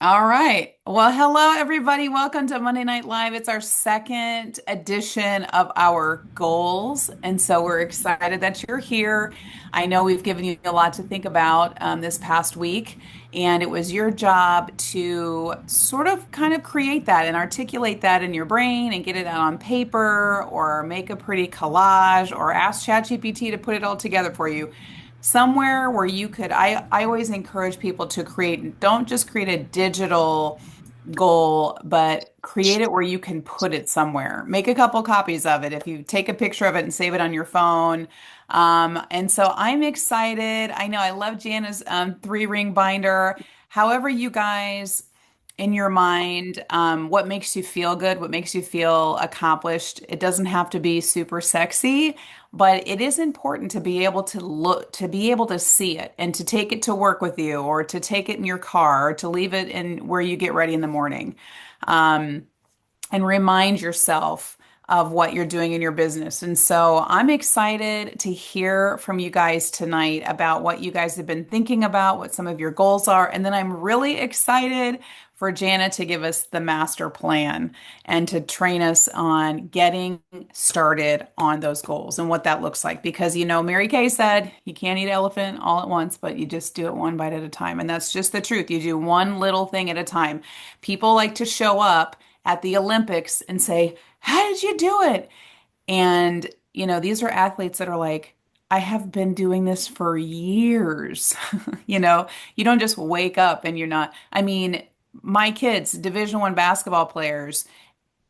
All right. Well, hello, everybody. Welcome to Monday Night Live. It's our second edition of our goals. And so we're excited that you're here. I know we've given you a lot to think about this past week, and it was your job to sort of kind of create that and articulate that in your brain and get it out on paper or make a pretty collage or ask ChatGPT to put it all together for you somewhere where you could I always encourage people to create, don't just create a digital goal, but create it where you can put it somewhere. Make a couple copies of it. If you take a picture of it and save it on your phone. And so I'm excited. I know I love Jana's three ring binder. However, you guys in your mind, what makes you feel good, what makes you feel accomplished. It doesn't have to be super sexy, but it is important to be able to look, to be able to see it and to take it to work with you or to take it in your car or to leave it in where you get ready in the morning. Um, and remind yourself of what you're doing in your business. And so I'm excited to hear from you guys tonight about what you guys have been thinking about, what some of your goals are. And then I'm really excited for Jana to give us the master plan and to train us on getting started on those goals and what that looks like. Because, Mary Kay said you can't eat elephant all at once, but you just do it one bite at a time. And that's just the truth. You do one little thing at a time. People like to show up at the Olympics and say, how did you do it? And, these are athletes that are like, I have been doing this for years. You don't just wake up and you're not. I mean, my kids, Division I basketball players,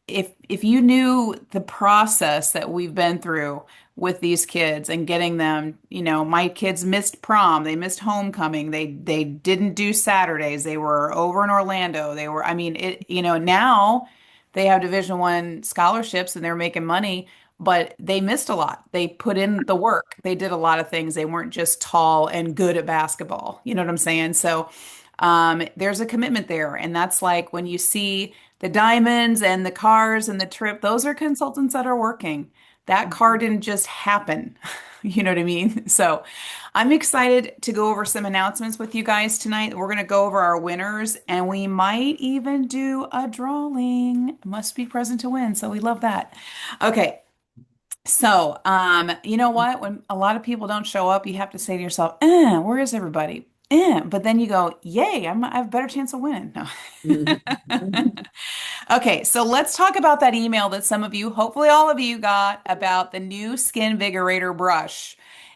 if you knew the process that we've been through with these kids and getting them, my kids missed prom, they missed homecoming, they didn't do Saturdays, they were over in Orlando, they were, I mean, now they have Division I scholarships and they're making money, but they missed a lot. They put in the work. They did a lot of things. They weren't just tall and good at basketball. You know what I'm saying? So there's a commitment there. And that's like when you see the diamonds and the cars and the trip, those are consultants that are working. That car didn't just happen. You know what I mean? So I'm excited to go over some announcements with you guys tonight. We're going to go over our winners and we might even do a drawing. Must be present to win. So we love that. Okay. So, you know what? When a lot of people don't show up, you have to say to yourself, where is everybody? But then you go, yay, I have a better chance of winning. No. Okay, so let's talk about that email that some of you, hopefully all of you got about the new Skin Vigorator brush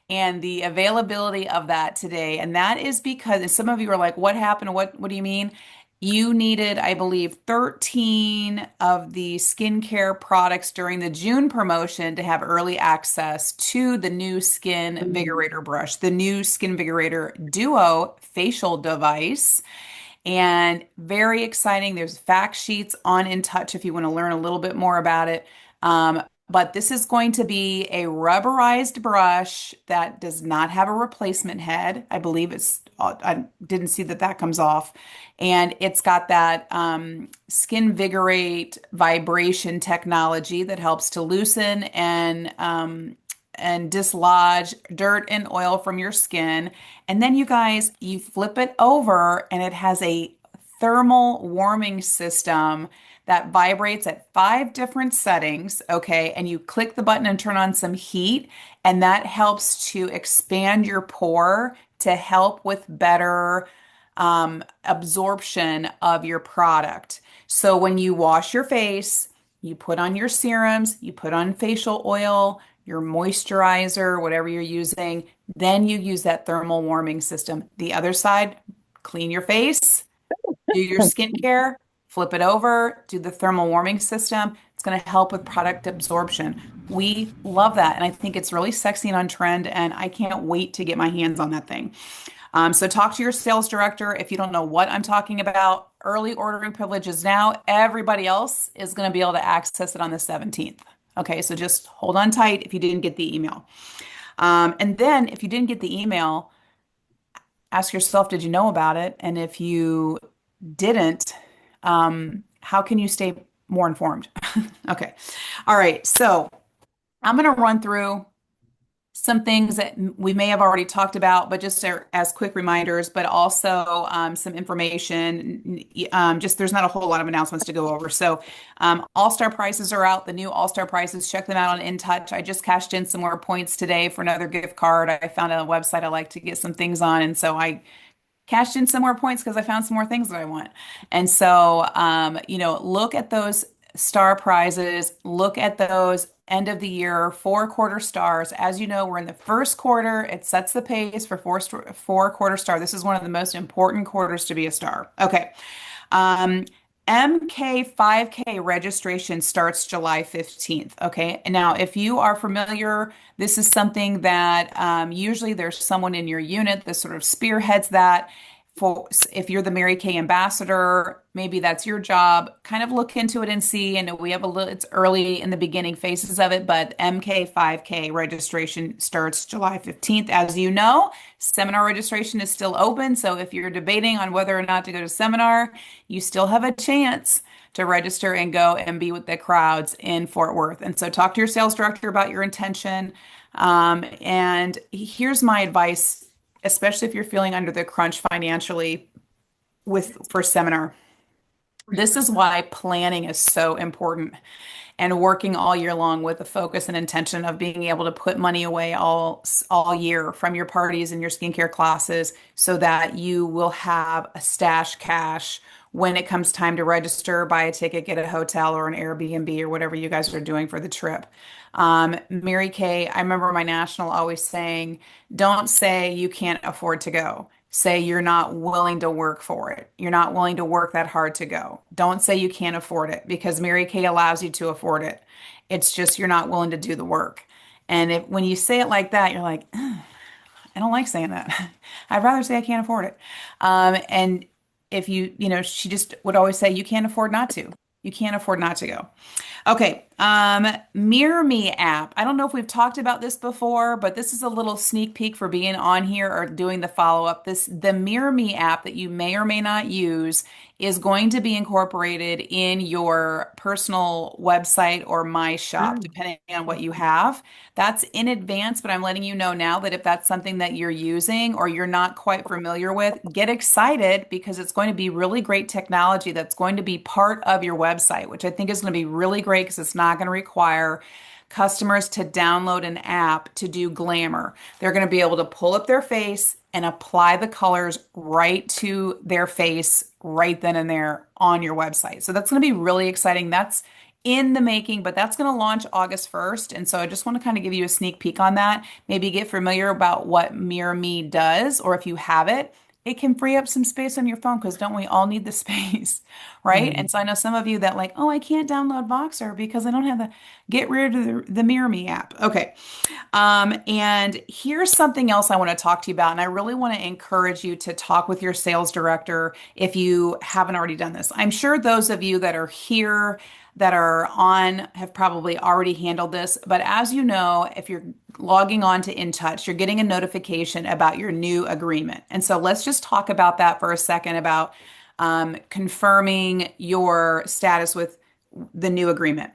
and the availability of that today. And that is because some of you are like, what happened? What do you mean? You needed, I believe, 13 of the skincare products during the June promotion to have early access to the new Skin Vigorator brush, the new Skin Vigorator Duo facial device. And very exciting. There's fact sheets on In Touch if you want to learn a little bit more about it. But this is going to be a rubberized brush that does not have a replacement head. I believe I didn't see that comes off. And it's got that Skin Vigorate vibration technology that helps to loosen and dislodge dirt and oil from your skin. And then you guys, you flip it over and it has a thermal warming system that vibrates at 5 different settings. Okay. And you click the button and turn on some heat, and that helps to expand your pore to help with better absorption of your product. So when you wash your face, you put on your serums, you put on facial oil, your moisturizer, whatever you're using, then you use that thermal warming system. The other side, clean your face, do your skincare, flip it over, do the thermal warming system. It's going to help with product absorption. We love that. And I think it's really sexy and on trend. And I can't wait to get my hands on that thing. So talk to your sales director. If you don't know what I'm talking about, early ordering privileges now. Everybody else is going to be able to access it on the 17th. Okay, so just hold on tight if you didn't get the email. And then if you didn't get the email, ask yourself, did you know about it? And if you didn't, how can you stay more informed? Okay. All right. So I'm going to run through some things that we may have already talked about, but just as quick reminders, but also some information. Just there's not a whole lot of announcements to go over. So, All-Star prices are out, the new All-Star prices. Check them out on In Touch. I just cashed in some more points today for another gift card. I found a website I like to get some things on, and so I cashed in some more points because I found some more things that I want. And so, look at those star prizes, look at those end of the year 4 quarter stars. As you know, we're in the first quarter. It sets the pace for 4 quarter star. This is one of the most important quarters to be a star. Okay. Um, MK 5K registration starts July 15th. Okay. And now, if you are familiar, this is something that usually there's someone in your unit that sort of spearheads that. For if you're the Mary Kay ambassador, maybe that's your job. Kind of look into it and see. And we have a little, it's early in the beginning phases of it, but MK 5K registration starts July 15th. As you know, seminar registration is still open. So if you're debating on whether or not to go to seminar, you still have a chance to register and go and be with the crowds in Fort Worth. And so talk to your sales director about your intention. And here's my advice, especially if you're feeling under the crunch financially with for seminar. This is why planning is so important and working all year long with the focus and intention of being able to put money away all year from your parties and your skincare classes so that you will have a stash cash when it comes time to register, buy a ticket, get a hotel or an Airbnb or whatever you guys are doing for the trip. Mary Kay, I remember my national always saying, don't say you can't afford to go. Say you're not willing to work for it. You're not willing to work that hard to go. Don't say you can't afford it because Mary Kay allows you to afford it. It's just you're not willing to do the work. And if when you say it like that, you're like, "Ugh, I don't like saying that. I'd rather say I can't afford it. And if she just would always say, you can't afford not to. You can't afford not to go. Okay, Mirror Me app. I don't know if we've talked about this before, but this is a little sneak peek for being on here or doing the follow-up. The Mirror Me app that you may or may not use is going to be incorporated in your personal website or My Shop, Oh, depending on what you have. That's in advance, but I'm letting you know now that if that's something that you're using or you're not quite familiar with, get excited because it's going to be really great technology that's going to be part of your website, which I think is going to be really great because it's not going to require customers to download an app to do glamour. They're going to be able to pull up their face and apply the colors right to their face right then and there on your website. So that's going to be really exciting. That's in the making, but that's going to launch August 1st. And so I just want to kind of give you a sneak peek on that. Maybe get familiar about what Mirror Me does, or if you have it, it can free up some space on your phone because don't we all need the space, right? mm. And so I know some of you that like, oh, I can't download Voxer because I don't have the get rid of the Mirror Me app. Okay. And here's something else I want to talk to you about. And I really want to encourage you to talk with your sales director if you haven't already done this. I'm sure those of you that are here that are on have probably already handled this. But as you know, if you're logging on to InTouch, you're getting a notification about your new agreement. And so let's just talk about that for a second about confirming your status with the new agreement.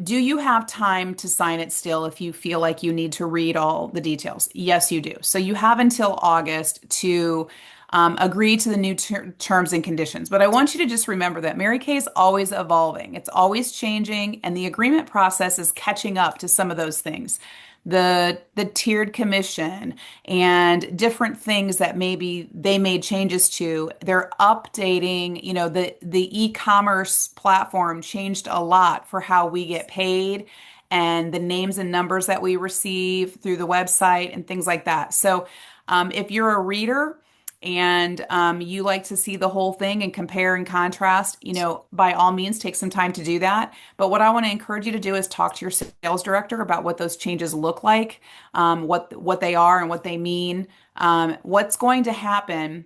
Do you have time to sign it still if you feel like you need to read all the details? Yes, you do. So you have until August to agree to the new terms and conditions. But I want you to just remember that Mary Kay is always evolving, it's always changing, and the agreement process is catching up to some of those things. The tiered commission and different things that maybe they made changes to. They're updating, the e-commerce platform changed a lot for how we get paid and the names and numbers that we receive through the website and things like that. So if you're a reader and you like to see the whole thing and compare and contrast, by all means, take some time to do that. But what I want to encourage you to do is talk to your sales director about what those changes look like, what they are and what they mean. What's going to happen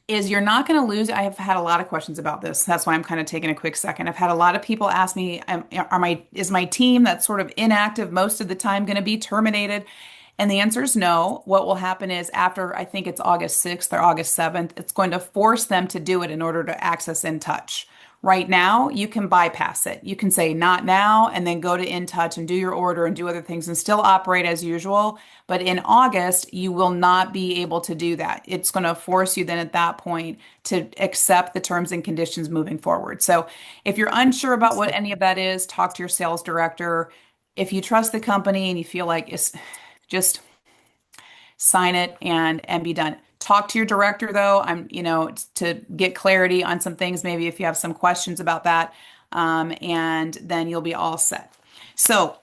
is you're not going to lose. I have had a lot of questions about this. That's why I'm kind of taking a quick second. I've had a lot of people ask me, is my team that's sort of inactive most of the time going to be terminated? And the answer is no. What will happen is after, I think it's August 6th or August 7th, it's going to force them to do it in order to access InTouch, Right now, you can bypass it. You can say not now and then go to In Touch and do your order and do other things and still operate as usual. But in August, you will not be able to do that. It's going to force you then at that point to accept the terms and conditions moving forward. So if you're unsure about what any of that is, talk to your sales director. If you trust the company and you feel like it's just sign it and be done. Talk to your director though. To get clarity on some things, maybe if you have some questions about that, and then you'll be all set. So,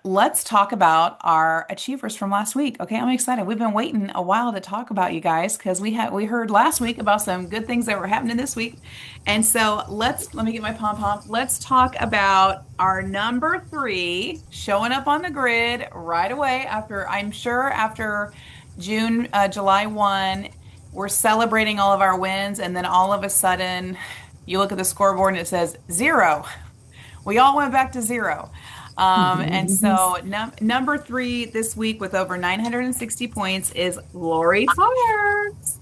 let's talk about our achievers from last week. Okay, I'm excited. We've been waiting a while to talk about you guys because we heard last week about some good things that were happening this week. And so let me get my pom pom. Let's talk about our number three showing up on the grid right away after July 1, we're celebrating all of our wins, and then all of a sudden you look at the scoreboard and it says zero. We all went back to zero. And so number three this week with over 960 points is Lori Fires.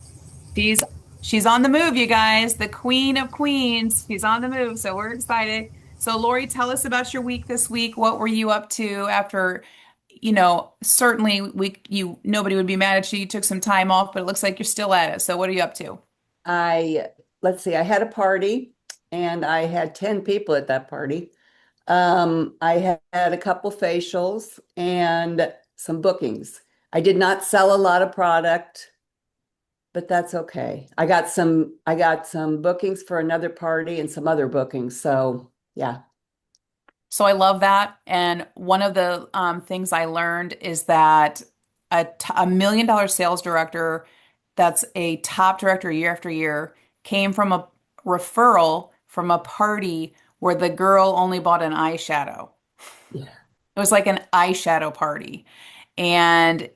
She's she's on the move, you guys. The Queen of Queens. She's on the move, so we're excited. So Lori, tell us about your week this week. What were you up to after, certainly nobody would be mad at you. You took some time off, but it looks like you're still at it. So what are you up to? I, let's see, I had a party and I had 10 people at that party. I had a couple facials and some bookings. I did not sell a lot of product, but that's okay. I got some bookings for another party and some other bookings. So yeah. So I love that. And one of the things I learned is that a $1 million sales director that's a top director year after year came from a referral from a party where the girl only bought an eyeshadow. Yeah. It was like an eyeshadow party. And,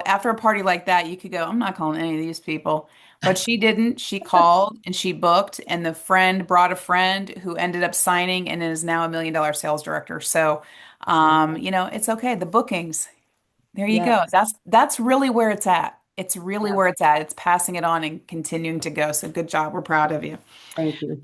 after a party like that, you could go, I'm not calling any of these people. But she didn't. She called and she booked, and the friend brought a friend who ended up signing and is now a $1 million sales director. So, it's okay. The bookings, there you Yeah. go. That's really where it's at. It's really Yeah. where it's at. It's passing it on and continuing to go. So good job. We're proud of you. Thank you.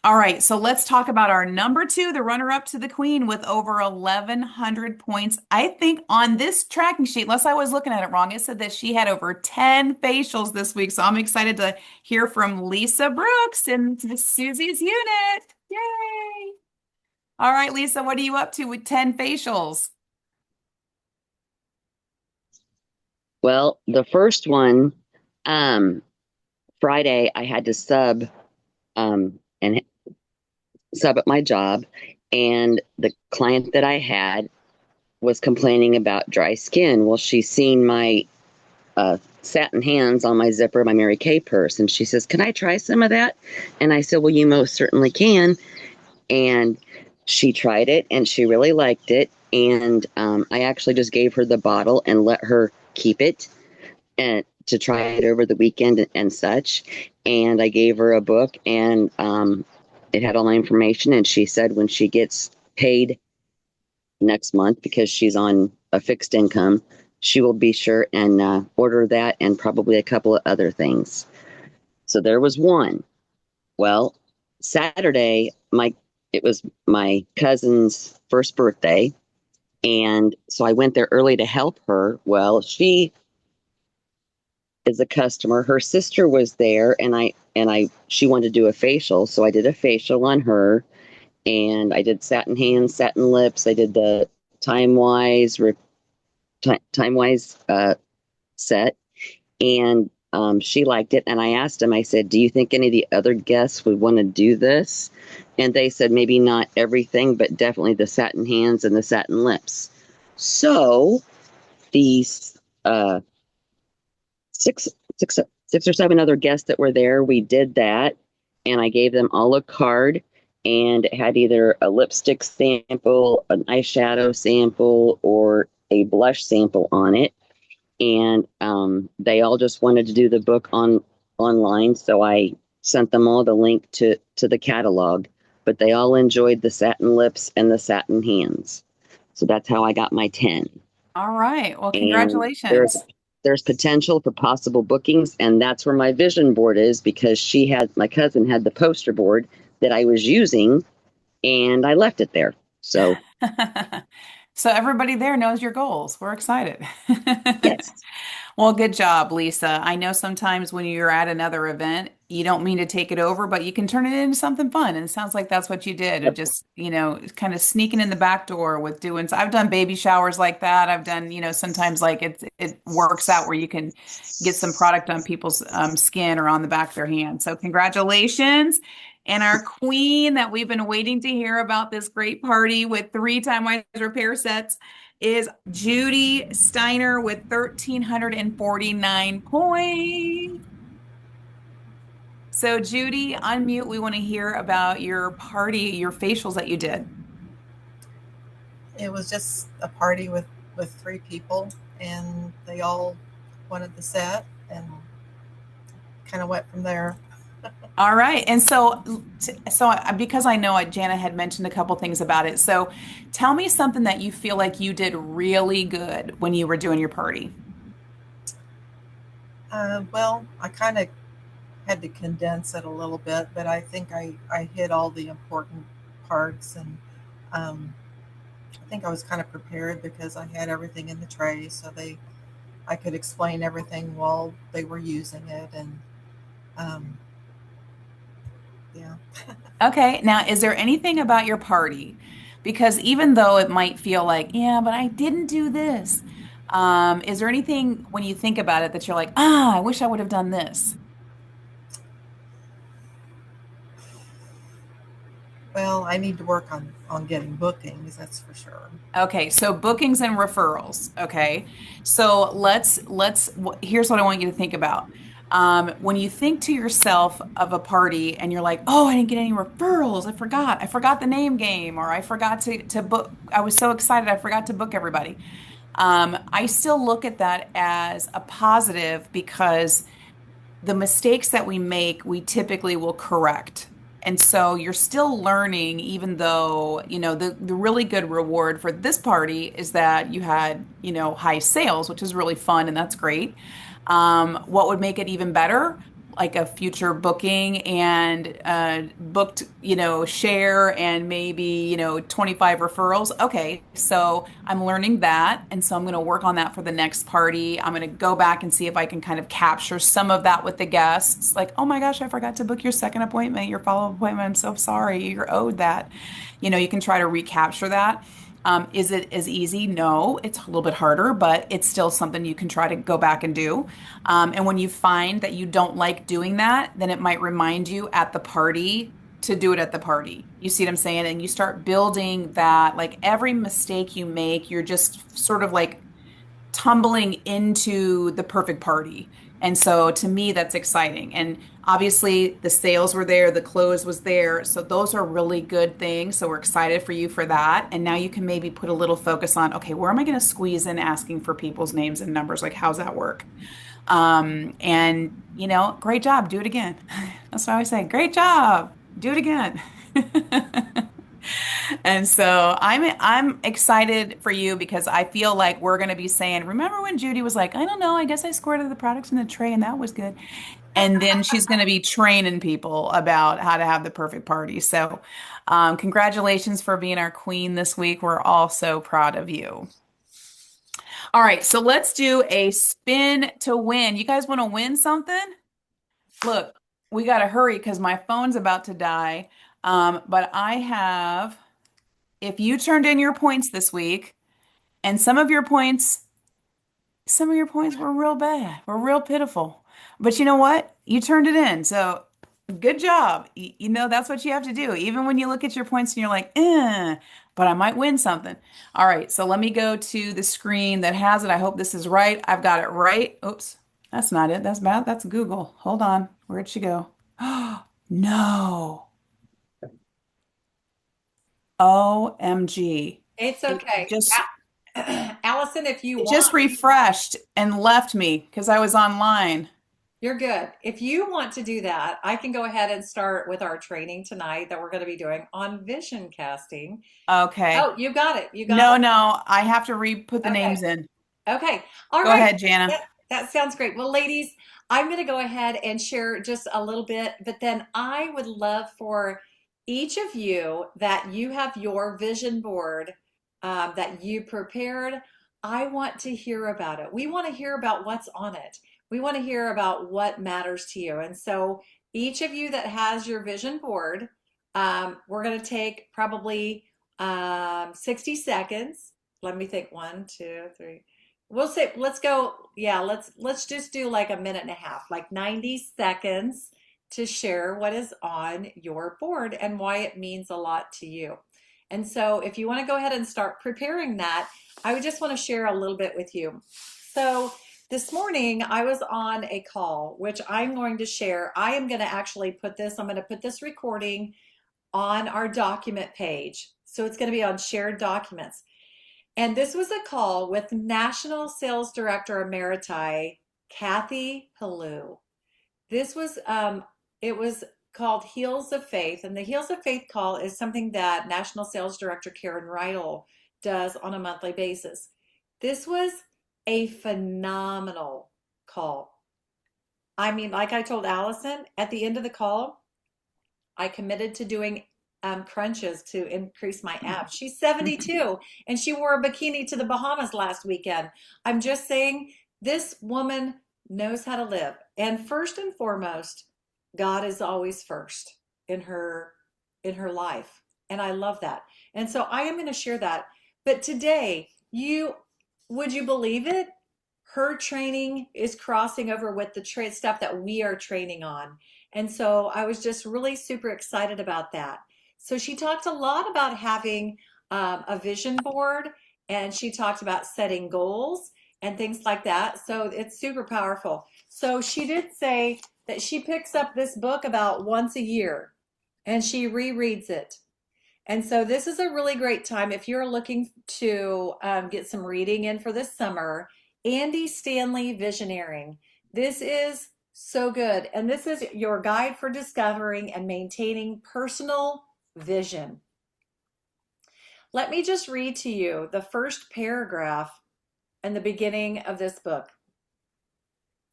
All right, so let's talk about our number two, the runner-up to the queen with over 1,100 points. I think on this tracking sheet, unless I was looking at it wrong, it said that she had over 10 facials this week. So I'm excited to hear from Lisa Brooks in Susie's unit. Yay! All right, Lisa, what are you up to with 10 facials? Well, the first one, um, Friday, I had to and sub at my job, and the client that I had was complaining about dry skin. Well, she's seen my satin hands on my zipper of my Mary Kay purse, and she says, "Can I try some of that?" And I said, "Well, you most certainly can." And she tried it, and she really liked it. And I actually just gave her the bottle and let her keep it and to try it over the weekend and such. And I gave her a book, and it had all my information. And she said when she gets paid next month, because she's on a fixed income, she will be sure and order that and probably a couple of other things. So there was one. Well, Saturday, it was my cousin's first birthday, and so I went there early to help her. Well, she is a customer. Her sister was there, and she wanted to do a facial, so I did a facial on her, and I did satin hands, satin lips. I did the time wise set, and she liked it. And I asked him, I said, "Do you think any of the other guests would want to do this?" And they said maybe not everything, but definitely the satin hands and the satin lips. So these six, six or seven other guests that were there, we did that, and I gave them all a card, and it had either a lipstick sample, an eyeshadow sample, or a blush sample on it. And they all just wanted to do the book online, so I sent them all the link to the catalog. But they all enjoyed the satin lips and the satin hands. So that's how I got my 10. All right. Well, And congratulations. there's potential for possible bookings, and that's where my vision board is, because my cousin had the poster board that I was using, and I left it there. So, So everybody there knows your goals. We're excited. yes. Well, good job, Lisa. I know sometimes when you're at another event, you don't mean to take it over, but you can turn it into something fun. And it sounds like that's what you did. Of just, kind of sneaking in the back door with doing. So I've done baby showers like that. I've done, sometimes like it works out where you can get some product on people's skin or on the back of their hand. So congratulations. And our queen that we've been waiting to hear about this great party with 3 time-wise repair sets is Judi Steiner with 1,349 points. So, Judi, unmute. We want to hear about your party, your facials that you did. It was just a party with 3 people, and they all wanted the set, and kind of went from there. All right. And so because I know Jana had mentioned a couple things about it. So, tell me something that you feel like you did really good when you were doing your party. Well, I kind of had to condense it a little bit, but I think I hit all the important parts, and um, I think I was kind of prepared because I had everything in the tray, so I could explain everything while they were using it, and um, yeah. Okay. Now, is there anything about your party? Because even though it might feel like, yeah, but I didn't do this. Is there anything when you think about it that you're like, I wish I would have done this? Well, I need to work on getting bookings, that's for sure. Okay, so bookings and referrals. Okay, so here's what I want you to think about. When you think to yourself of a party and you're like, oh, I didn't get any referrals. I forgot the name game, or I forgot to book. I was so excited, I forgot to book everybody. I still look at that as a positive because the mistakes that we make, we typically will correct. And so you're still learning, even though, the really good reward for this party is that you had, high sales, which is really fun and that's great. What would make it even better? Like a future booking and booked, share and maybe, 25 referrals. Okay, so I'm learning that. And so I'm going to work on that for the next party. I'm going to go back and see if I can kind of capture some of that with the guests. Like, oh my gosh, I forgot to book your second appointment, your follow-up appointment. I'm so sorry. You're owed that. You can try to recapture that. Is it as easy? No, it's a little bit harder, but it's still something you can try to go back and do. And when you find that you don't like doing that, then it might remind you at the party to do it at the party. You see what I'm saying? And you start building that, like every mistake you make, you're just sort of like tumbling into the perfect party. And so to me, that's exciting. And obviously, the sales were there, the close was there. So those are really good things. So we're excited for you for that. And now you can maybe put a little focus on, okay, where am I going to squeeze in asking for people's names and numbers? Like, how's that work? And, great job. Do it again. That's what I always say. Great job. Do it again. And so I'm excited for you because I feel like we're going to be saying, remember when Judi was like, I don't know, I guess I squirted the products in the tray and that was good. And then she's going to be training people about how to have the perfect party. So, congratulations for being our queen this week. We're all so proud of you. All right, so let's do a spin to win. You guys want to win something? Look, we got to hurry because my phone's about to die. But if you turned in your points this week, and some of your points were real bad, were real pitiful. But you know what? You turned it in. So good job. That's what you have to do. Even when you look at your points and you're like, but I might win something. All right. So let me go to the screen that has it. I hope this is right. I've got it right. Oops. That's not it. That's bad. That's Google. Hold on. Where'd she go? Oh, no. OMG. It's It okay. just Allison, if you it just want, refreshed and left me because I was online. you're good. If you want to do that, I can go ahead and start with our training tonight that we're going to be doing on vision casting. Okay. Oh, you got it. You got No, no, I have to re-put the it. Okay. names in. Okay. All Go right. ahead, Jana. That sounds great. Well, ladies, I'm going to go ahead and share just a little bit, but then I would love for each of you that you have your vision board that you prepared, I want to hear about it. We want to hear about what's on it. We want to hear about what matters to you. And so each of you that has your vision board, we're going to take probably 60 seconds. Let me think. 1, 2, 3. We'll say, let's go. Yeah, let's just do like a minute and a half, like 90 seconds to share what is on your board and why it means a lot to you. And so if you want to go ahead and start preparing that, I would just want to share a little bit with you. So this morning I was on a call, which I'm going to share. I am going to actually I'm going to put this recording on our document page. So it's going to be on shared documents. And this was a call with National Sales Director Emeriti, Kathy Pellew. This was, it was called Heels of Faith. And the Heels of Faith call is something that National Sales Director Karen Rydell does on a monthly basis. This was a phenomenal call. I mean, like I told Allison, at the end of the call, I committed to doing crunches to increase my abs. She's 72 and she wore a bikini to the Bahamas last weekend. I'm just saying, this woman knows how to live. And first and foremost, God is always first in her life. And I love that. And so I am going to share that. But today, would you believe it? Her training is crossing over with the stuff that we are training on. And so I was just really super excited about that. So she talked a lot about having a vision board, and she talked about setting goals and things like that. So it's super powerful. So she did say that she picks up this book about once a year and she rereads it. And so this is a really great time if you're looking to get some reading in for this summer. Andy Stanley Visioneering. This is so good. And this is your guide for discovering and maintaining personal vision. Let me just read to you the first paragraph in the beginning of this book.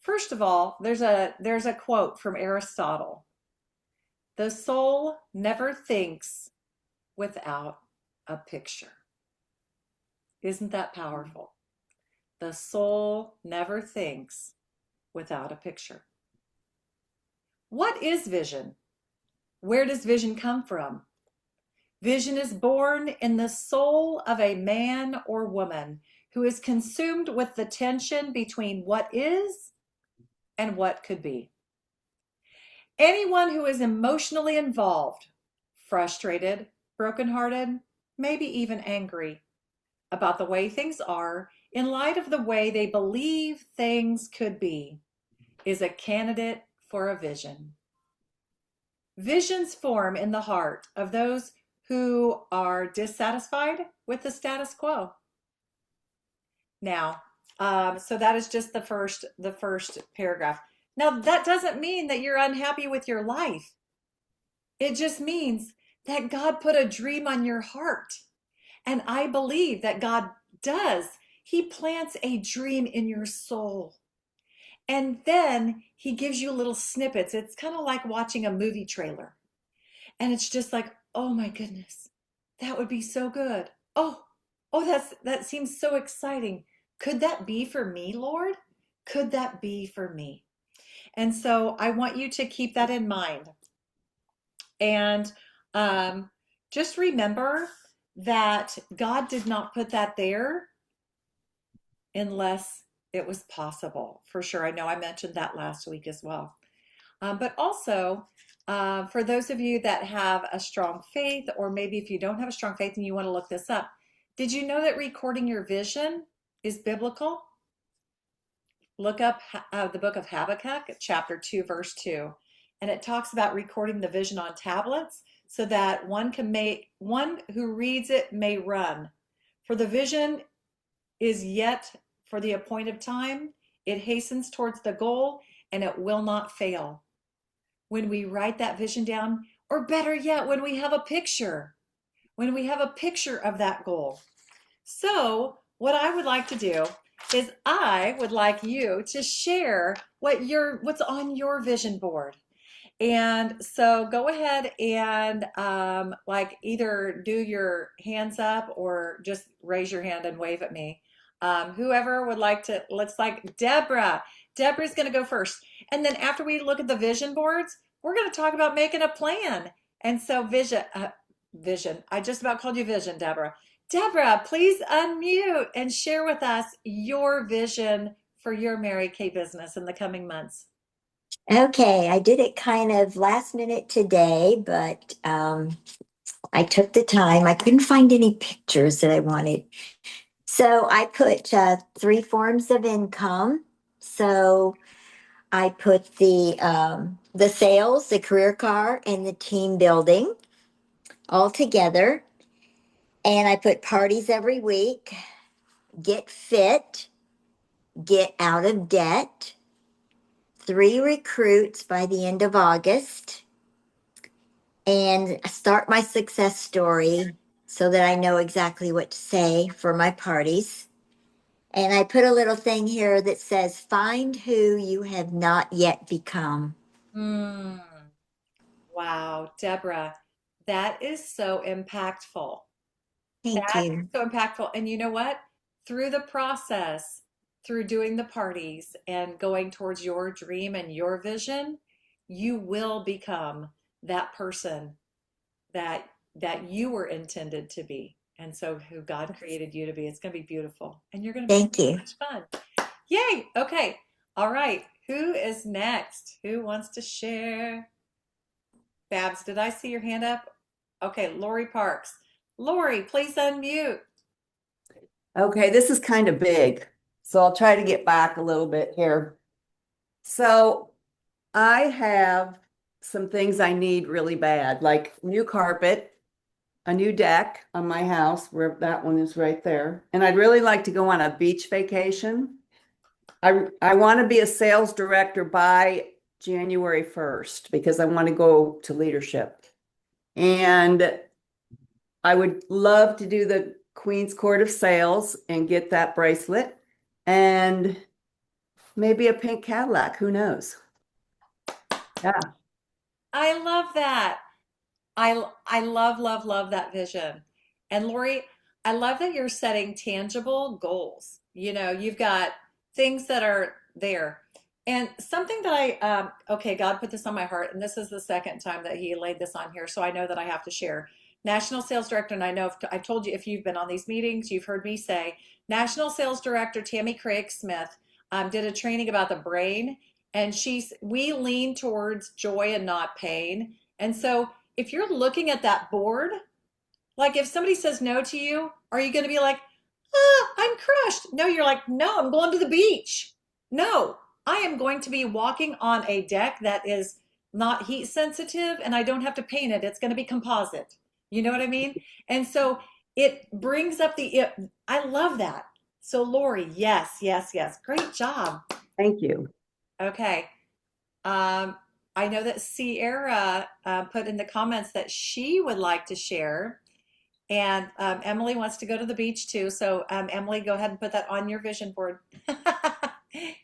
First of all, there's a quote from Aristotle. The soul never thinks without a picture. Isn't that powerful? The soul never thinks without a picture. What is vision? Where does vision come from? Vision is born in the soul of a man or woman who is consumed with the tension between what is and what could be. Anyone who is emotionally involved, frustrated, brokenhearted, maybe even angry about the way things are in light of the way they believe things could be, is a candidate for a vision. Visions form in the heart of those who are dissatisfied with the status quo. Now, so that is just the first paragraph. Now, that doesn't mean that you're unhappy with your life. It just means that God put a dream on your heart. And I believe that God does. He plants a dream in your soul. And then he gives you little snippets. It's kind of like watching a movie trailer. And it's just like, oh my goodness, that would be so good. Oh, that seems so exciting. Could that be for me, Lord? Could that be for me? And so I want you to keep that in mind. And just remember that God did not put that there unless it was possible, for sure. I know I mentioned that last week as well. But also, for those of you that have a strong faith, or maybe if you don't have a strong faith and you want to look this up, did you know that recording your vision is biblical? Look up the book of Habakkuk, chapter 2, verse 2. And it talks about recording the vision on tablets so that one who reads it may run. For the vision is yet for the appointed time. It hastens towards the goal and it will not fail. When we write that vision down, or better yet, when we have a picture of that goal. So what I would like to do is I would like you to share what's on your vision board. And so go ahead and like either do your hands up or just raise your hand and wave at me. Whoever would like to, let's like Deborah. Deborah's going to go first. And then after we look at the vision boards, we're going to talk about making a plan. And so vision. I just about called you vision, Deborah. Deborah, please unmute and share with us your vision for your Mary Kay business in the coming months. Okay, I did it kind of last minute today, but I took the time. I couldn't find any pictures that I wanted. So I put three forms of income. So I put the sales, the career car, and the team building all together. And I put parties every week, get fit, get out of debt, 3 recruits by the end of August, and start my success story so that I know exactly what to say for my parties. And I put a little thing here that says, find who you have not yet become. Hmm. Wow, Deborah, that is so impactful. Thank That is you. so impactful. And you know what? Through the process, through doing the parties and going towards your dream and your vision, you will become that person that you were intended to be. And so who God created you to be. It's going to be beautiful. And you're going to be Thank you. so much fun. Yay. Okay. All right. Who is next? Who wants to share? Babs, did I see your hand up? Okay, Lori Parks. Lori, please unmute. Okay, this is kind of big, so I'll try to get back a little bit here. So I have some things I need really bad, like new carpet, a new deck on my house, where that one is right there. And I'd really like to go on a beach vacation. I want to be a sales director by January 1st because I want to go to leadership. And I would love to do the Queen's Court of Sales and get that bracelet and maybe a pink Cadillac. Who knows? Yeah. I love that. I love that vision. And Lori, I love that you're setting tangible goals. You know, you've got things that are there. And something that okay, God put this on my heart, and this is the second time that He laid this on here, so I know that I have to share. National Sales Director, and I know I've told you if you've been on these meetings, you've heard me say, National Sales Director Tammy Craig Smith did a training about the brain, and we lean towards joy and not pain. And so if you're looking at that board, like if somebody says no to you, are you going to be like, ah, I'm crushed? No, you're like, no, I'm going to the beach. No, I am going to be walking on a deck that is not heat sensitive and I don't have to paint it. It's going to be composite. You know what I mean? And so it brings up I love that. So Lori, yes, yes, yes. Great job. Thank you. Okay. Um, I know that Sierra put in the comments that she would like to share, and Emily wants to go to the beach too. So, Emily, go ahead and put that on your vision board.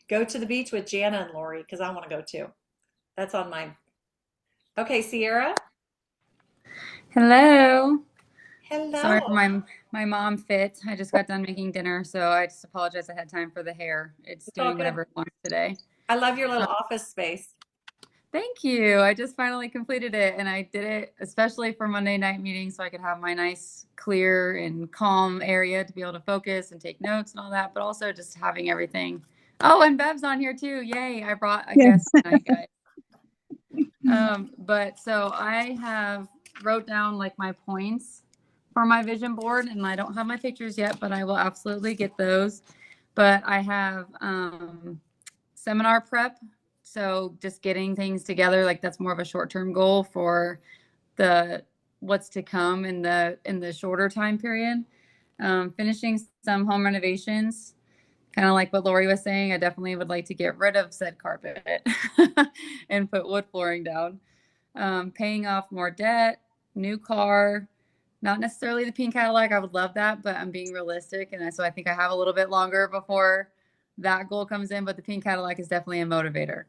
Go to the beach with Jana and Lori because I want to go too. That's on mine. Okay, Sierra. Hello. Sorry for Hello. my mom fit. I just got done making dinner, so I just apologize ahead of time for the hair. It's It's all doing good. whatever it wants today. I love your little Um, office space. Thank you. I just finally completed it, and I did it especially for Monday night meetings so I could have my nice, clear, and calm area to be able to focus and take notes and all that, but also just having everything. Oh, and Bev's on here too. Yay. I brought a guest tonight, guys. But so I have wrote down like my points for my vision board, and I don't have my pictures yet, but I will absolutely get those. But I have seminar prep, so just getting things together, like that's more of a short-term goal for the what's to come in the shorter time period. Finishing some home renovations, kind of like what Lori was saying. I definitely would like to get rid of said carpet and put wood flooring down. Paying off more debt, new car, not necessarily the pink Cadillac. I would love that, but I'm being realistic. And so I think I have a little bit longer before that goal comes in, but the pink Cadillac is definitely a motivator.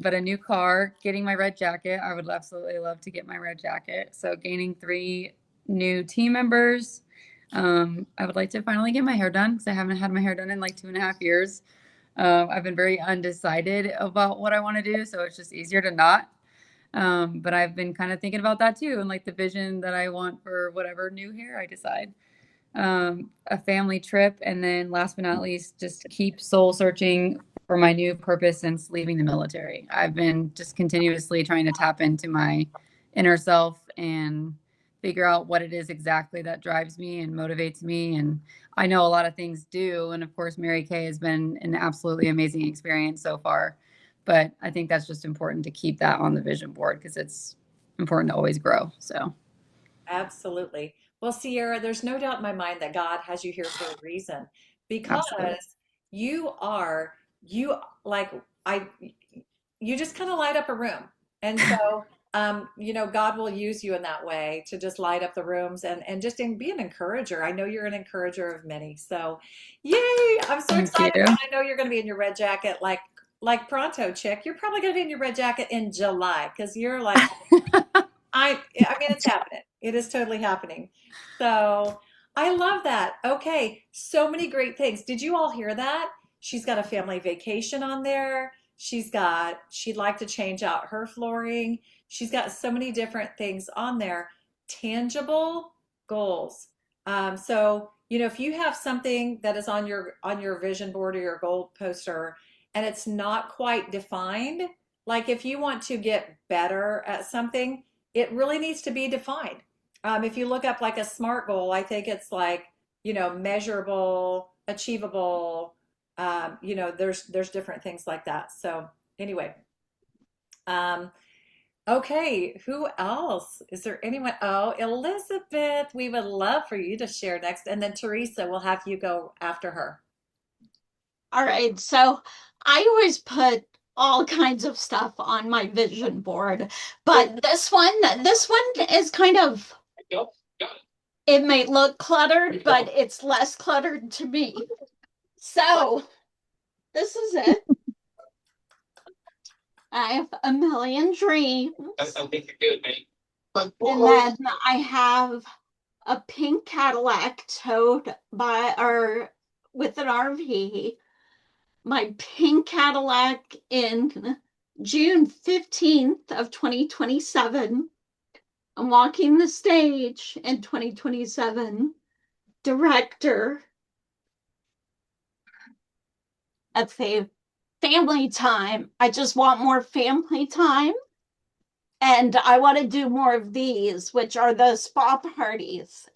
but a new car, getting my red jacket. I would absolutely love to get my red jacket. So gaining 3 new team members. I would like to finally get my hair done because I haven't had my hair done in like 2.5 years. I've been very undecided about what I want to do, so it's just easier to not. But I've been kind of thinking about that too, and like the vision that I want for whatever new hair I decide. A family trip, and then last but not least, just keep soul searching for my new purpose since leaving the military. I've been just continuously trying to tap into my inner self and figure out what it is exactly that drives me and motivates me. And I know a lot of things do. And of course, Mary Kay has been an absolutely amazing experience so far. But I think that's just important to keep that on the vision board because it's important to always grow. So, Absolutely. Well, Sierra, there's no doubt in my mind that God has you here for a reason absolutely. because you are, you like, I, you just kind of light up a room. And so, God will use you in that way to just light up the rooms and just be an encourager. I know you're an encourager of many. So, yay! I'm so Thank excited. you. And I know you're going to be in your red jacket like pronto, chick. You're probably going to be in your red jacket in July because you're like, I mean, it's happening. It is totally happening. So I love that. Okay, so many great things. Did you all hear that? She's got a family vacation on there. She'd like to change out her flooring. She's got so many different things on there. Tangible goals. If you have something that is on your vision board or your goal poster and it's not quite defined, like if you want to get better at something, it really needs to be defined. If you look up like a SMART goal, I think it's like, measurable, achievable. There's different things like that. So anyway, um, okay, who else? Is there anyone? Oh, Elizabeth, we would love for you to share next. And then Teresa, we'll have you go after her. All right, so I always put all kinds of stuff on my vision board, but this one is kind of, it may look cluttered, but it's less cluttered to me. So this is it. I have a million dreams. And then I have a pink Cadillac towed by or with an RV. My pink Cadillac in June 15th of 2027. I'm walking the stage in 2027. Director at the family time. I just want more family time. And I want to do more of these, which are the spa parties,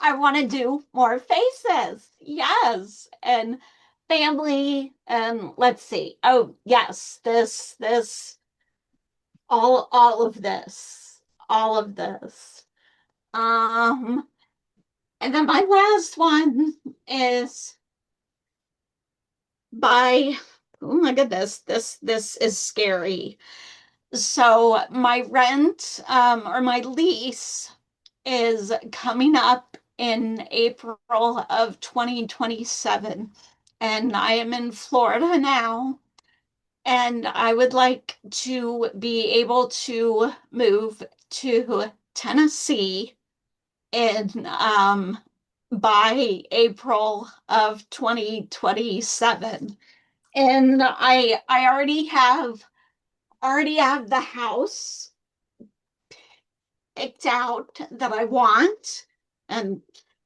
I want to do more faces. Yes. And family. And let's see. Oh, yes. This, all of this, all of this. And then my last one is by, oh my goodness, this is scary. So my rent or my lease is coming up in April of 2027. And I am in Florida now. And I would like to be able to move to Tennessee in by April of 2027. And I already have the house picked out that I want, and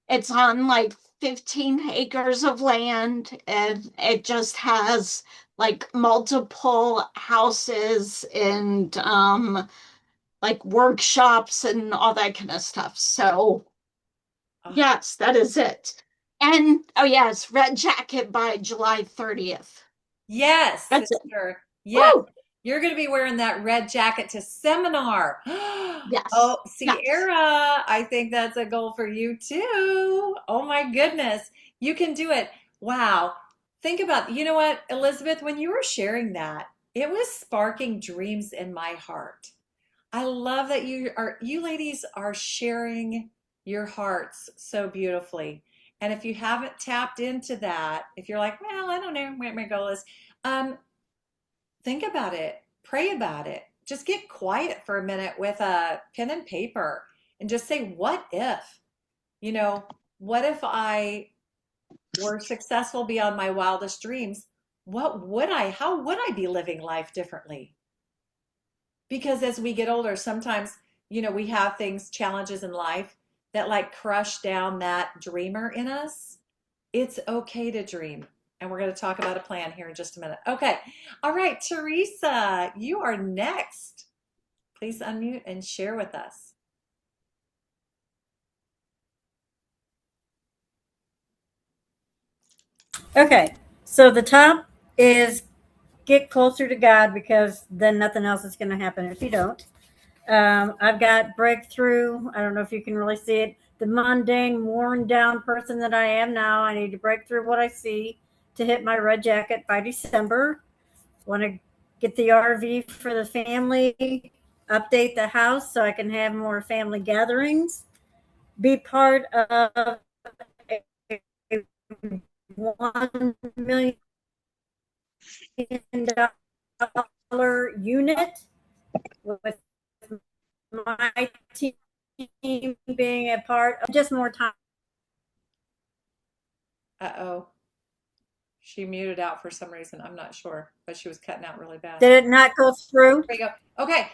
it's on like 15 acres of land, and it just has like multiple houses and like workshops and all that kind of stuff. So Oh, yes, that is it. And oh yes, red jacket by July 30th. yes, That's it. sister. Yes. Woo! You're going to be wearing that red jacket to seminar. Yes. Oh, Yes. Sierra, I think that's a goal for you too. Oh my goodness. You can do it. Wow. Think about, you know what, Elizabeth, when you were sharing that, it was sparking dreams in my heart. I love that you ladies are sharing your hearts so beautifully. And if you haven't tapped into that, if you're like, well, I don't know where my goal is, um, think about it, pray about it. Just get quiet for a minute with a pen and paper and just say, what if? You know, what if I were successful beyond my wildest dreams? How would I be living life differently? Because as we get older, sometimes, we have things, challenges in life that like crush down that dreamer in us. It's okay to dream. And we're going to talk about a plan here in just a minute. Okay. All right, Teresa, you are next. Please unmute and share with us. Okay, so the top is get closer to God because then nothing else is going to happen if you don't. I've got breakthrough. I don't know if you can really see it. The mundane, worn down person that I am now, I need to break through what I see to hit my red jacket by December. Want to get the RV for the family, update the house so I can have more family gatherings, be part of a $1 million unit with my team being a part of just more time. Uh-oh. She muted out for some reason. I'm not sure, but she was cutting out really bad. Did it not go through? There you go. Okay.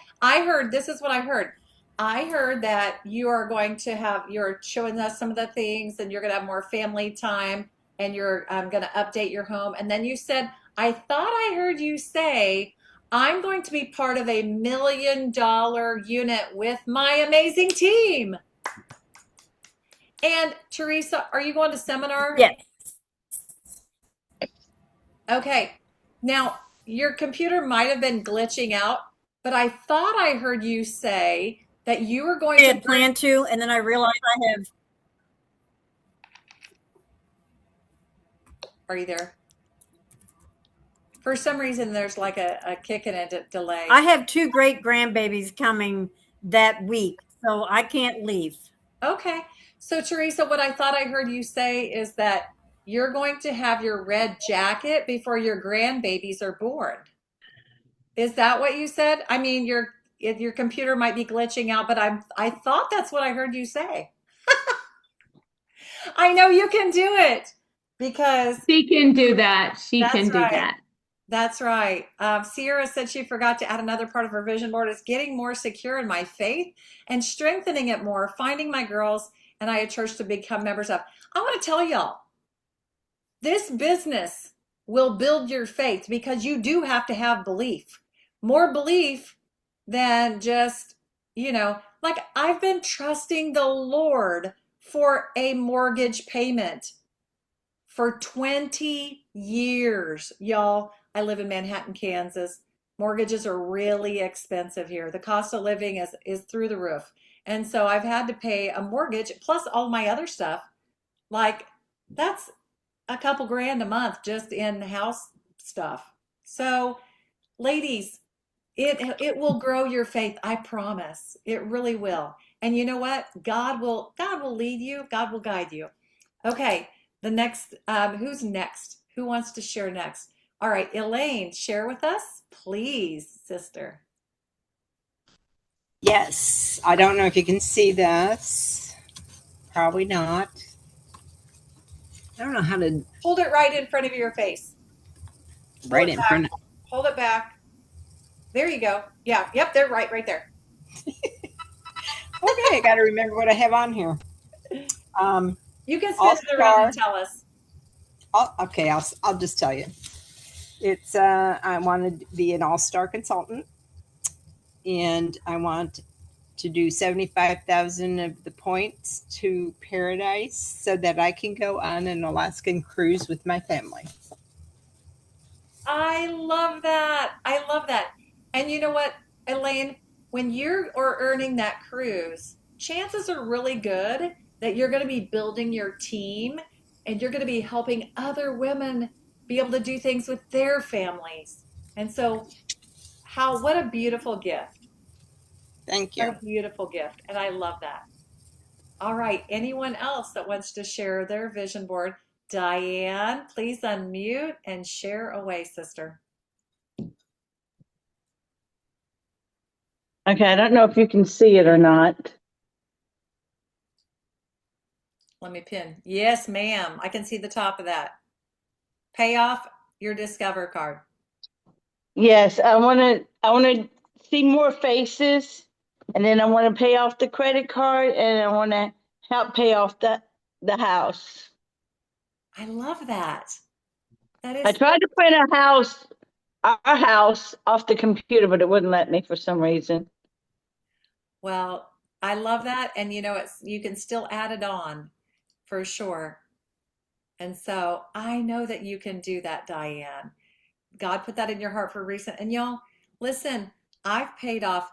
This is what I heard. I heard that you're showing us some of the things and you're going to have more family time and you're going to update your home. And then you said, I thought I heard you say, I'm going to be part of a $1 million unit with my amazing team. And Teresa, are you going to seminar? Yes. Okay. Now, your computer might have been glitching out, but I thought I heard you say that you were going I to had planned to, and then I realized I have. Are you there? For some reason, there's like a kick and a delay. I have 2 great grandbabies coming that week, so I can't leave. Okay. So, Teresa, what I thought I heard you say is that you're going to have your red jacket before your grandbabies are born. Is that what you said? I mean, your computer might be glitching out, but I thought that's what I heard you say. I know you can do it because She can do that. She that's can do right. that. That's right. Sierra said she forgot to add another part of her vision board is getting more secure in my faith and strengthening it more, finding my girls and I at church to become members of. I want to tell y'all, this business will build your faith because you do have to have belief. More belief than just, like I've been trusting the Lord for a mortgage payment for 20 years, y'all. I live in Manhattan, Kansas. Mortgages are really expensive here. The cost of living is through the roof. And so I've had to pay a mortgage plus all my other stuff. Like that's a couple grand a month just in house stuff. So, ladies, it will grow your faith, I promise. It really will. And you know what? God will lead you. God will guide you. Okay, the next, who's next? Who wants to share next? All right, Elaine, share with us, please, sister. Yes, I don't know if you can see this. Probably not. I don't know how to. Hold it right in front of your face. Right in front of. Hold it back. There you go. Yeah, yep, they're right there. Okay, I got to remember what I have on here. You can spin it around and tell us. Okay, I'll just tell you. It's I want to be an all-star consultant, and I want to do 75,000 of the points to Paradise so that I can go on an Alaskan cruise with my family. I love that. I love that. And you know what, Elaine, when you're earning that cruise, chances are really good that you're going to be building your team and you're going to be helping other women be able to do things with their families. And so, what a beautiful gift. Thank What you. a beautiful gift. And I love that. All right. Anyone else that wants to share their vision board? Diane, please unmute and share away, sister. Okay, I don't know if you can see it or not. Let me pin. Yes, ma'am. I can see the top of that. Pay off your Discover card. Yes, I want to see more faces, and then I want to pay off the credit card, and I want to help pay off the house. I love that. That I is so, tried to print our house off the computer, but it wouldn't let me for some reason. well, I love that. And you can still add it on for sure. And so I know that you can do that, Diane. God put that in your heart for a reason. And y'all, listen, I've paid off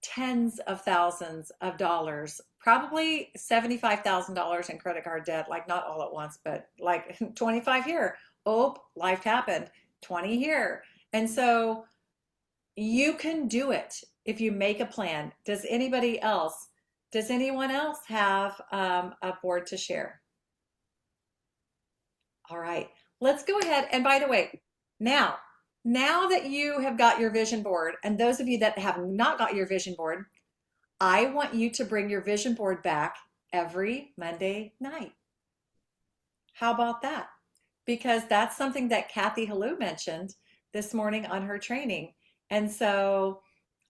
tens of thousands of dollars, probably $75,000 in credit card debt, like not all at once, but like 25 here. Oh, life happened. 20 here. And so you can do it if you make a plan. Does anyone else have a board to share? All right, let's go ahead. And by the way, now that you have got your vision board, and those of you that have not got your vision board, I want you to bring your vision board back every Monday night. How about that? Because that's something that Kathy Halou mentioned this morning on her training. And so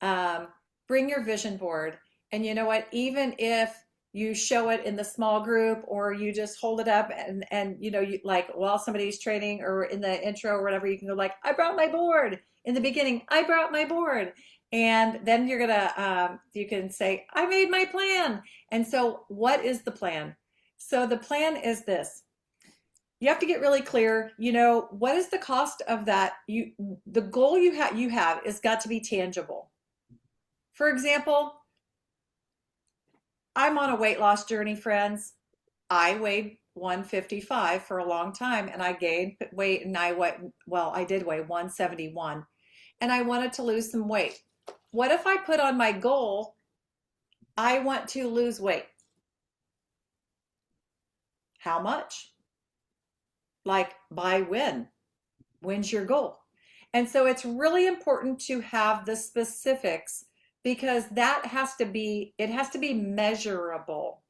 um, bring your vision board. And you know what? Even if you show it in the small group or you just hold it up and you like while somebody's training or in the intro or whatever, you can go like, I brought my board. In the beginning, I brought my board. And then you can say, I made my plan. And so what is the plan? So the plan is this. You have to get really clear, what is the cost of that? The goal you have is got to be tangible. For example, I'm on a weight loss journey, friends. I weighed 155 for a long time and I gained weight and I did weigh 171 and I wanted to lose some weight. What if I put on my goal, I want to lose weight? How much? Like by when? When's your goal? And so it's really important to have the specifics because it has to be measurable.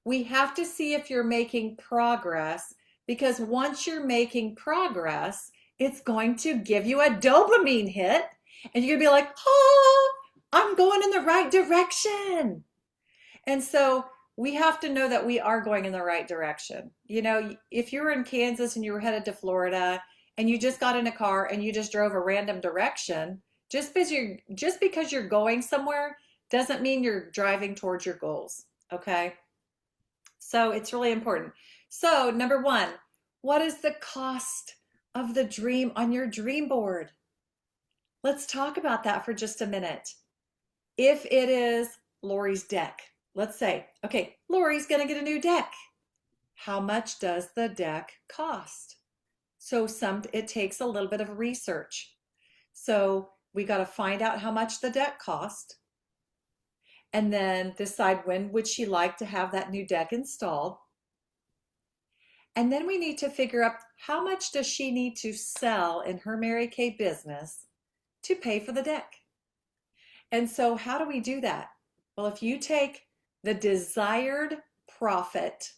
We have to see if you're making progress because once you're making progress, it's going to give you a dopamine hit and you're going to be like, oh, I'm going in the right direction. And so we have to know that we are going in the right direction. If you were in Kansas and you were headed to Florida and you just got in a car and you just drove a random direction, just because you're going somewhere doesn't mean you're driving towards your goals. Okay. So it's really important. So number one, what is the cost of the dream on your dream board? Let's talk about that for just a minute. If it is Laurie's deck, let's say, okay, Laurie's going to get a new deck. How much does the deck cost? So it takes a little bit of research. So we got to find out how much the deck cost and then decide when would she like to have that new deck installed. And then we need to figure out how much does she need to sell in her Mary Kay business to pay for the deck. And so how do we do that? Well, if you take the desired profit,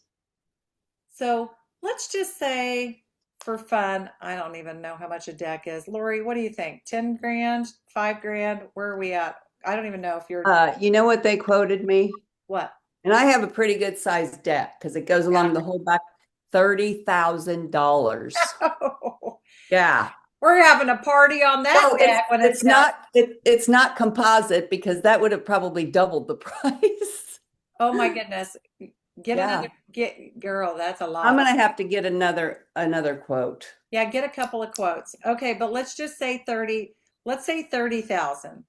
so let's just say for fun, I don't even know how much a deck is. Laurie, what do you think? 10 grand, 5 grand? Where are we at? I don't even know if you're. You know what they quoted me? What? And I have a pretty good sized deck because it goes along the whole back. $30,000. Oh, Yeah. we're having a party on that So deck when it's not it's not composite because that would have probably doubled the price. Oh my goodness. Yeah. Girl, that's a lot. I'm gonna have to get another quote. Yeah, get a couple of quotes. Okay, but let's just say 30, let's say 30,000.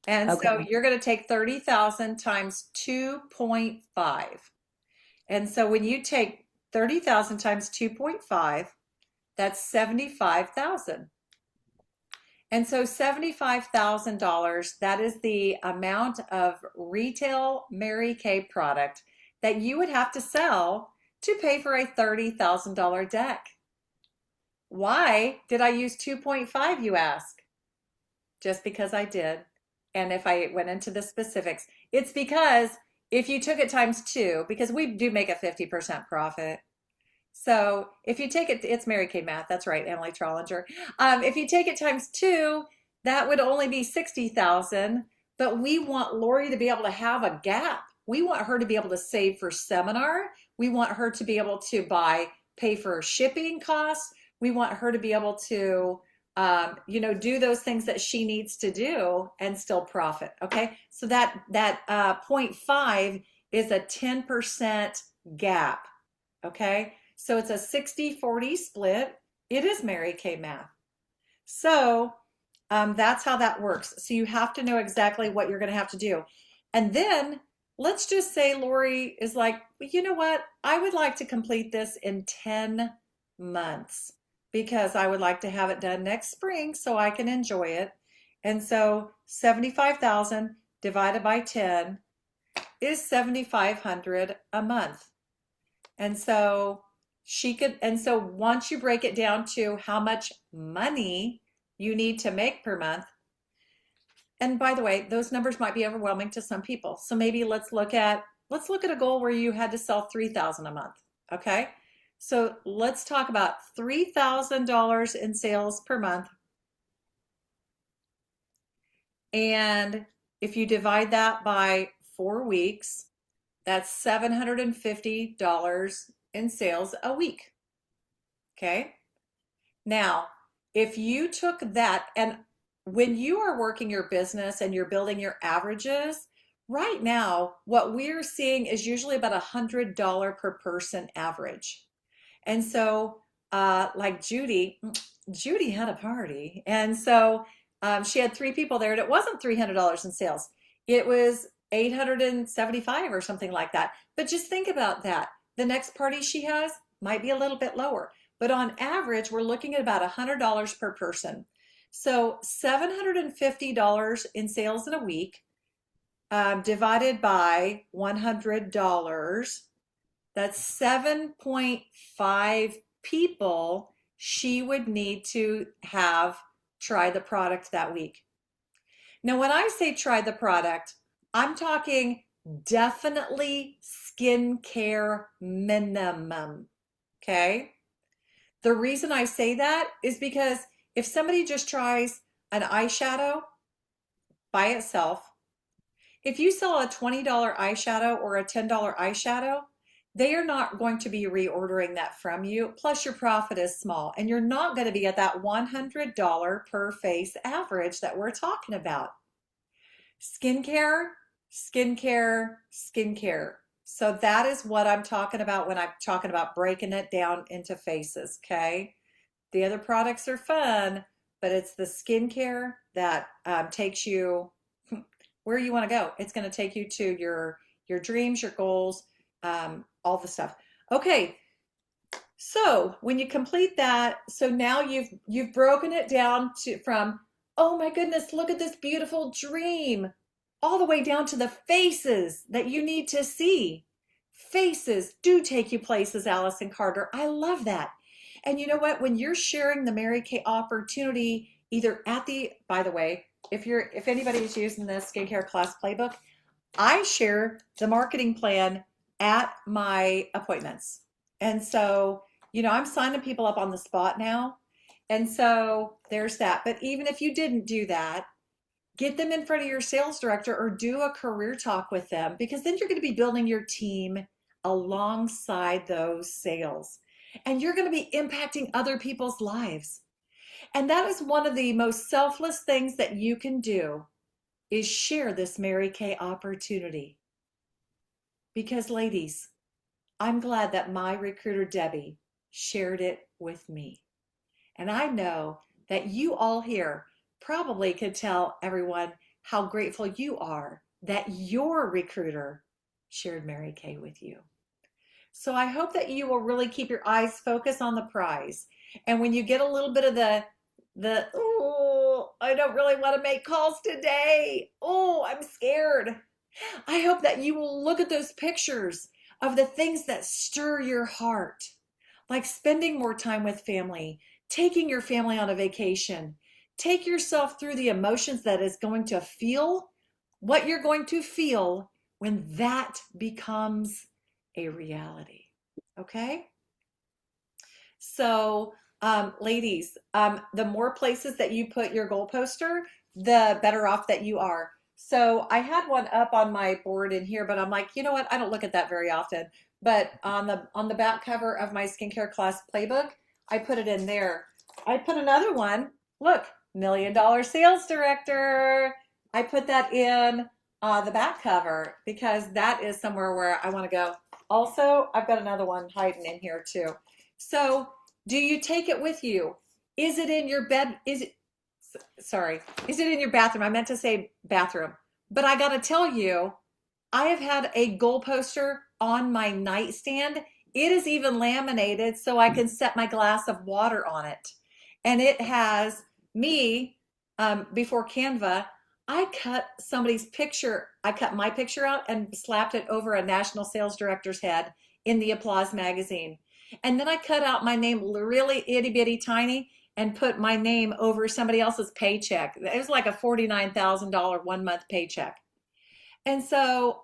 And so Okay. you're going to take 30,000 times 2.5. And so when you take 30,000 times 2.5, that's 75,000. And so $75,000, that is the amount of retail Mary Kay product that you would have to sell to pay for a $30,000 deck. Why did I use 2.5, you ask? Just because I did. and if I went into the specifics, it's because if you took it times two, because we do make a 50% profit. So if you take it, it's Mary Kay math. That's right, Emily Trollinger. If you take it times two, that would only be 60,000. But we want Laurie to be able to have a gap. We want her to be able to save for seminar. We want her to be able to pay for shipping costs. We want her to be able to, do those things that she needs to do and still profit. Okay, so that point 0.5 is a 10% gap. Okay, so it's a 60-40 split. It is Mary Kay math. So that's how that works. So you have to know exactly what you're going to have to do. And then let's just say Laurie is like, well, you know what? I would like to complete this in 10 months because I would like to have it done next spring so I can enjoy it. And so 75,000 divided by 10 is 7,500 a month. And so once you break it down to how much money you need to make per month, and by the way, those numbers might be overwhelming to some people. So maybe let's look at a goal where you had to sell 3,000 a month. Okay. So let's talk about $3,000 in sales per month. And if you divide that by 4 weeks, that's $750 in sales a week. Okay. Now, if you took that, and when you are working your business and you're building your averages, right now, what we're seeing is usually about $100 per person average. And so, like Judi had a party. And so she had 3 people there, and it wasn't $300 in sales. It was 875 or something like that. But just think about that. The next party she has might be a little bit lower. But on average, we're looking at about $100 per person. So $750 in sales in a week divided by $100, that's 7.5 people she would need to have try the product that week. Now, when I say try the product, I'm talking definitely skincare minimum, okay? The reason I say that is because if somebody just tries an eyeshadow by itself, if you sell a $20 eyeshadow or a $10 eyeshadow, they are not going to be reordering that from you. Plus, your profit is small, and you're not going to be at that $100 per face average that we're talking about. Skincare, skincare, skincare. So that is what I'm talking about when I'm talking about breaking it down into faces, okay? The other products are fun, but it's the skincare that takes you where you want to go. It's going to take you to your dreams, your goals, all the stuff. Okay, so when you complete that, so now you've broken it down from, oh my goodness, look at this beautiful dream, all the way down to the faces that you need to see. Faces do take you places, Allison Carter. I love that. And you know what? When you're sharing the Mary Kay opportunity, either by the way, if anybody is using the skincare class playbook, I share the marketing plan at my appointments. And so, I'm signing people up on the spot now. And so there's that. But even if you didn't do that, get them in front of your sales director or do a career talk with them, because then you're going to be building your team alongside those sales. And you're going to be impacting other people's lives. And that is one of the most selfless things that you can do, is share this Mary Kay opportunity. Because ladies, I'm glad that my recruiter Debbie shared it with me. And I know that you all here probably could tell everyone how grateful you are that your recruiter shared Mary Kay with you. So I hope that you will really keep your eyes focused on the prize. And when you get a little bit of oh, I don't really want to make calls today. Oh, I'm scared. I hope that you will look at those pictures of the things that stir your heart, like spending more time with family, taking your family on a vacation, take yourself through the emotions that is going to feel, what you're going to feel when that becomes a reality. Okay? So, ladies, the more places that you put your goal poster, the better off that you are. So I had one up on my board in here, but I'm like, you know what? I don't look at that very often. But on the back cover of my skincare class playbook, I put it in there. I put another one. Look, $1 million sales director. I put that in the back cover because that is somewhere where I want to go. Also, I've got another one hiding in here too. So, do you take it with you? Is it in your bed? Sorry, is it in your bathroom? I meant to say bathroom. But I got to tell you, I have had a goal poster on my nightstand. It is even laminated so I can set my glass of water on it. And it has me, before Canva, I cut somebody's picture. I cut my picture out and slapped it over a national sales director's head in the Applause magazine. And then I cut out my name really itty bitty tiny and put my name over somebody else's paycheck. It was like a $49,000 1 month paycheck. And so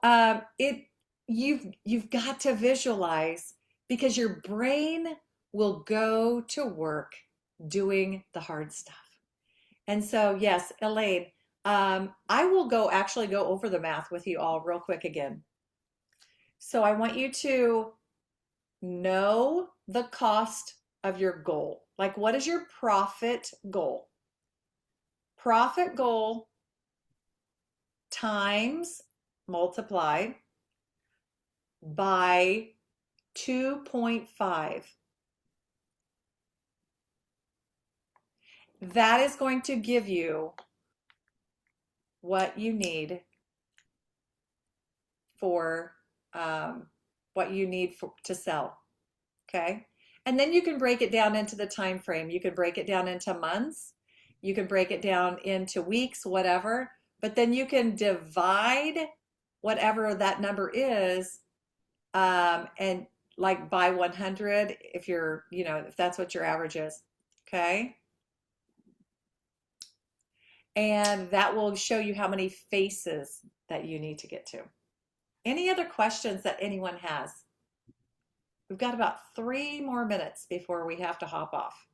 you've got to visualize because your brain will go to work doing the hard stuff. And so yes, Elaine, I will actually go over the math with you all real quick again. So I want you to know the cost of your goal. Like, what is your profit goal? Profit goal times multiplied by 2.5. That is going to give you what you need for to sell. Okay. And then you can break it down into the time frame. You can break it down into months. You can break it down into weeks, whatever. But then you can divide whatever that number is, and like by 100 if if that's what your average is. Okay. And that will show you how many faces that you need to get to. Any other questions that anyone has? We've got about 3 more minutes before we have to hop off.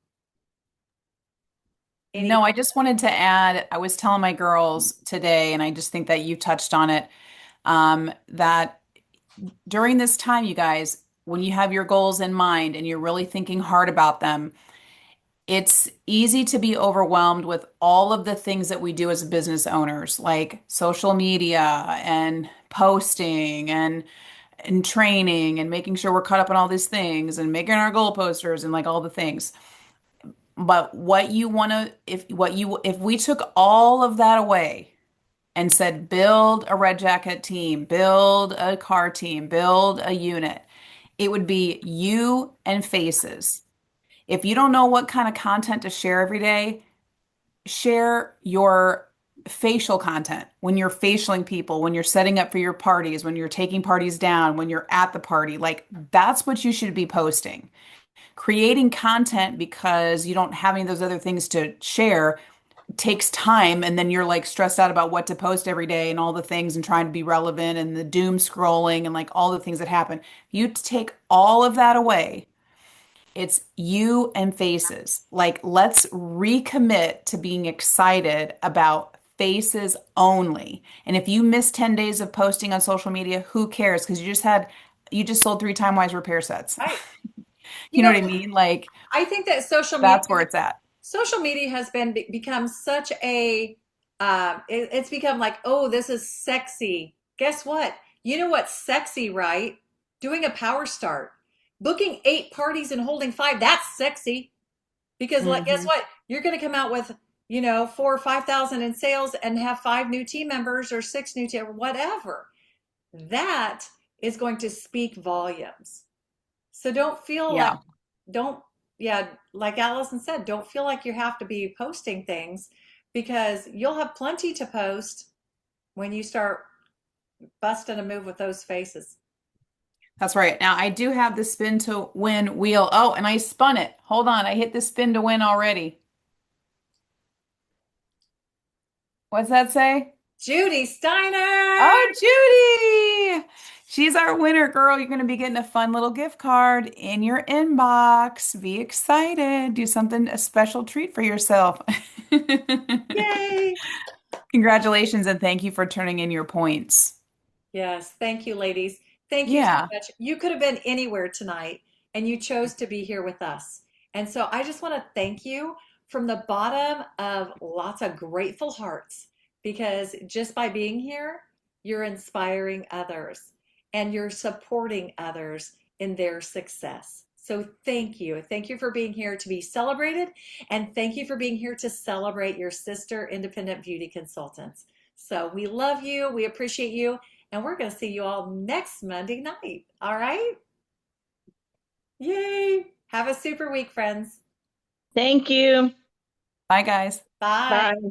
No, I just wanted to add, I was telling my girls today, and I just think that you touched on it, that during this time, you guys, when you have your goals in mind and you're really thinking hard about them, it's easy to be overwhelmed with all of the things that we do as business owners, like social media and posting and training and making sure we're caught up on all these things and making our goal posters and like all the things. But what you want to, if we took all of that away and said, build a red jacket team, build a car team, build a unit, it would be you and faces. If you don't know what kind of content to share every day, share your facial content when you're facialing people, when you're setting up for your parties, when you're taking parties down, when you're at the party. Like that's what you should be posting. Creating content because you don't have any of those other things to share takes time, and then you're like stressed out about what to post every day and all the things and trying to be relevant and the doom scrolling and like all the things that happen. You take all of that away. It's you and faces. Like, let's recommit to being excited about faces only. And if you miss 10 days of posting on social media, who cares? Because you just sold 3 Time Wise repair sets. Right. You know what I mean? Like, I think that that's where it's at. social media has become such a it's become like, oh, this is sexy. Guess what? You know what's sexy, right? Doing a power start, booking 8 parties and holding 5. That's sexy because like, guess what? You're going to come out with 4 or 5,000 in sales and have 5 new team members or 6 new team, whatever. That is going to speak volumes. So don't feel like Yeah. don't yeah, like Allison said, don't feel like you have to be posting things because you'll have plenty to post when you start busting a move with those faces. That's right. Now I do have the spin to win wheel. Oh, and I spun it. Hold on. I hit the spin to win already. What's that say? Judi Steiner. Oh, Judi! She's our winner, girl. You're going to be getting a fun little gift card in your inbox. Be excited. Do something, a special treat for yourself. Yay! Congratulations and thank you for turning in your points. Yes, thank you, ladies. Thank you so Yeah. much. You could have been anywhere tonight, and you chose to be here with us. And so I just want to thank you from the bottom of lots of grateful hearts, because just by being here, you're inspiring others and you're supporting others in their success. So thank you. Thank you for being here to be celebrated, and thank you for being here to celebrate your sister independent beauty consultants. So we love you. We appreciate you. And we're going to see you all next Monday night. All right? Yay. Have a super week, friends. Thank you. Bye, guys. Bye. Bye.